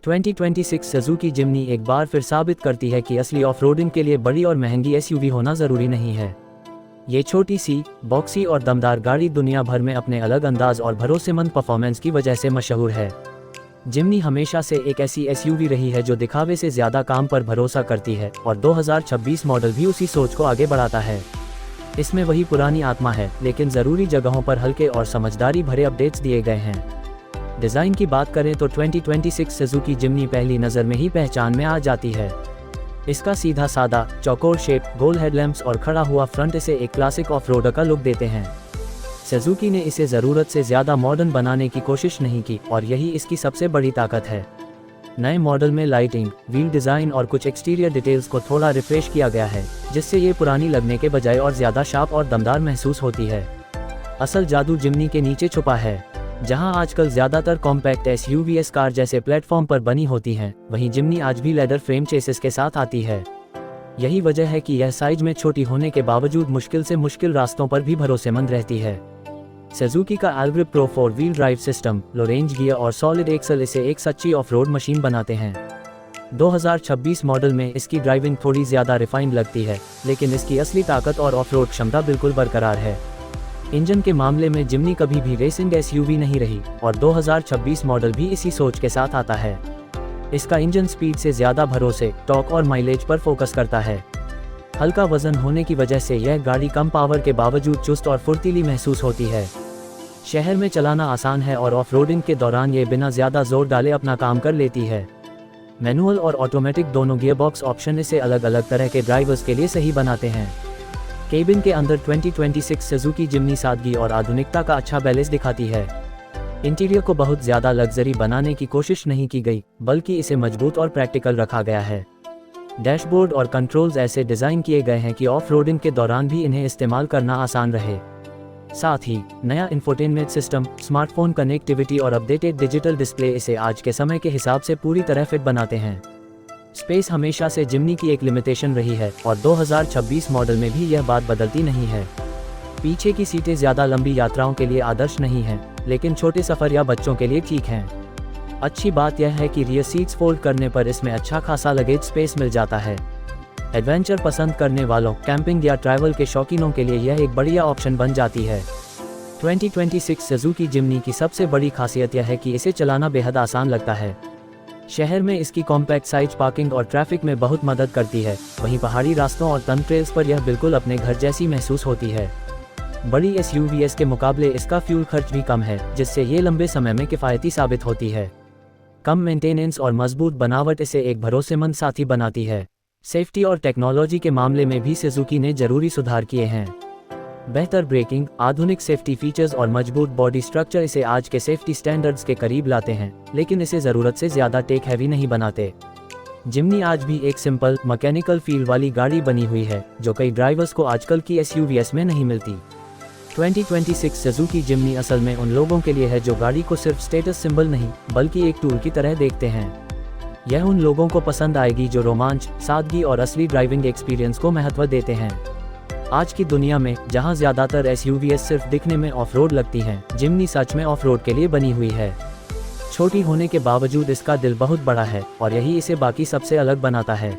2026 Suzuki Jimny एक बार फिर साबित करती है कि असली ऑफ-रोडिंग के लिए बड़ी और महंगी एसयूवी होना ज़रूरी नहीं है। ये छोटी सी, बॉक्सी और दमदार गाड़ी दुनिया भर में अपने अलग अंदाज और भरोसेमंद परफॉर्मेंस की वजह से मशहूर है। जिम्नी हमेशा से एक ऐसी एसयूवी रही है जो दिखावे से ज़्यादा काम पर भरोसा करती है और 2026 मॉडल भी उसी सोच को आगे बढ़ाता है। इसमें वही पुरानी आत्मा है, लेकिन ज़रूरी जगहों पर हल्के और समझदारी भरे अपडेट्स दिए गए हैं। डिज़ाइन की बात करें तो 2026 सुजुकी जिम्नी पहली नज़र में ही पहचान में आ जाती है। इसका सीधा सादा, चौकोर शेप, गोल हेडलैम्प्स और खड़ा हुआ फ्रंट इसे एक क्लासिक ऑफ-रोडर का लुक देते हैं। सुजुकी ने इसे ज़रूरत से ज़्यादा मॉडर्न बनाने की कोशिश नहीं की और यही इसकी सबसे बड़ी ताकत है। नए मॉडल में लाइटिंग, व्हील डिज़ाइन और कुछ एक्सटीरियर डिटेल्स को थोड़ा रिफ्रेश किया गया है, जिससे ये पुरानी लगने के बजाय और ज़्यादा शार्प और दमदार महसूस होती है। असल जादू जिम्नी के नीचे छुपा है। जहां आजकल ज़्यादातर कॉम्पैक्ट एसयूवीएस कार जैसे प्लेटफॉर्म पर बनी होती हैं, वहीं जिम्नी आज भी लेदर फ्रेम चेसिस के साथ आती है। यही वजह है कि यह साइज में छोटी होने के बावजूद मुश्किल से मुश्किल रास्तों पर भी भरोसेमंद रहती है। सुजुकी का ALLGRIP Pro 4 wheel drive system, low range gear और सॉलिड एक्सल इसे एक सच्ची ऑफ-रोड मशीन बनाते हैं। 2026 मॉडल में इसकी ड्राइविंग थोड़ी ज़्यादा रिफाइंड लगती है, लेकिन इसकी असली ताकत और ऑफ-रोड क्षमता बिल्कुल बरकरार है। इंजन के मामले में जिम्नी कभी भी रेसिंग एसयूवी नहीं रही और 2026 मॉडल भी इसी सोच के साथ आता है। इसका इंजन स्पीड से ज़्यादा भरोसे, टॉर्क और माइलेज पर फोकस करता है। हल्का वजन होने की वजह से यह गाड़ी कम पावर के बावजूद चुस्त और फुर्तीली महसूस होती है। शहर में चलाना आसान है और ऑफ-रोडिंग के दौरान ये बिना ज़्यादा जोर डाले अपना काम कर लेती है। मैनुअल और ऑटोमेटिक दोनों गियरबॉक्स ऑप्शन इसे अलग अलग तरह के ड्राइवर्स के लिए सही बनाते हैं। केबिन के अंदर 2026 सुजुकी जिम्नी सादगी और आधुनिकता का अच्छा बैलेंस दिखाती है। इंटीरियर को बहुत ज़्यादा लग्जरी बनाने की कोशिश नहीं की गई, बल्कि इसे मजबूत और प्रैक्टिकल रखा गया है। डैशबोर्ड और कंट्रोल्स ऐसे डिज़ाइन किए गए हैं कि ऑफ-रोडिंग के दौरान भी इन्हें इस्तेमाल करना आसान रहे। साथ ही नया इंफोटेनमेंट सिस्टम, स्मार्टफोन कनेक्टिविटी और अपडेटेड डिजिटल डिस्प्ले इसे आज के समय के हिसाब से पूरी तरह फिट बनाते हैं। स्पेस हमेशा से जिम्नी की एक लिमिटेशन रही है और 2026 मॉडल में भी यह बात बदलती नहीं है। पीछे की सीटें ज़्यादा लंबी यात्राओं के लिए आदर्श नहीं हैं, लेकिन छोटे सफ़र या बच्चों के लिए ठीक हैं। अच्छी बात यह है कि रियर सीट्स फोल्ड करने पर इसमें अच्छा खासा लगेज स्पेस मिल जाता है। एडवेंचर पसंद करने वालों, कैंपिंग या ट्रैवल के शौकीनों के लिए यह एक बढ़िया ऑप्शन बन जाती है। 2026 सुजुकी जिम्नी की सबसे बड़ी खासियत यह है कि इसे चलाना बेहद आसान लगता है। शहर में इसकी कॉम्पैक्ट साइज पार्किंग और ट्रैफिक में बहुत मदद करती है, वहीं पहाड़ी रास्तों और तंग ट्रेल्स पर यह बिल्कुल अपने घर जैसी महसूस होती है। बड़ी एसयूवीएस के मुकाबले इसका फ्यूल खर्च भी कम है, जिससे ये लंबे समय में किफ़ायती साबित होती है। कम मेंटेनेंस और मजबूत बनावट इसे एक भरोसेमंद साथी बनाती है। सेफ्टी और टेक्नोलॉजी के मामले में भी सुजुकी ने जरूरी सुधार किए हैं। बेहतर ब्रेकिंग, आधुनिक सेफ्टी फीचर्स और मजबूत बॉडी स्ट्रक्चर इसे आज के सेफ्टी स्टैंडर्ड्स के करीब लाते हैं, लेकिन इसे ज़रूरत से ज़्यादा टेक हैवी नहीं बनाते। जिम्नी आज भी एक सिंपल, मैकेनिकल फील वाली गाड़ी बनी हुई है, जो कई ड्राइवर्स को आजकल की एसयूवीएस में नहीं मिलती। 2026 सुजुकी जिम्नी असल में उन लोगों के लिए है जो गाड़ी को सिर्फ स्टेटस सिंबल नहीं, बल्कि एक टूल की तरह देखते हैं। यह उन लोगों को पसंद आएगी जो रोमांच, सादगी और असली ड्राइविंग एक्सपीरियंस को महत्व देते हैं। आज की दुनिया में, जहां ज़्यादातर एसयूवीएस सिर्फ दिखने में ऑफ-रोड लगती हैं, जिम्नी सच में ऑफ-रोड के लिए बनी हुई है। छोटी होने के बावजूद इसका दिल बहुत बड़ा है और यही इसे बाकी सबसे अलग बनाता है।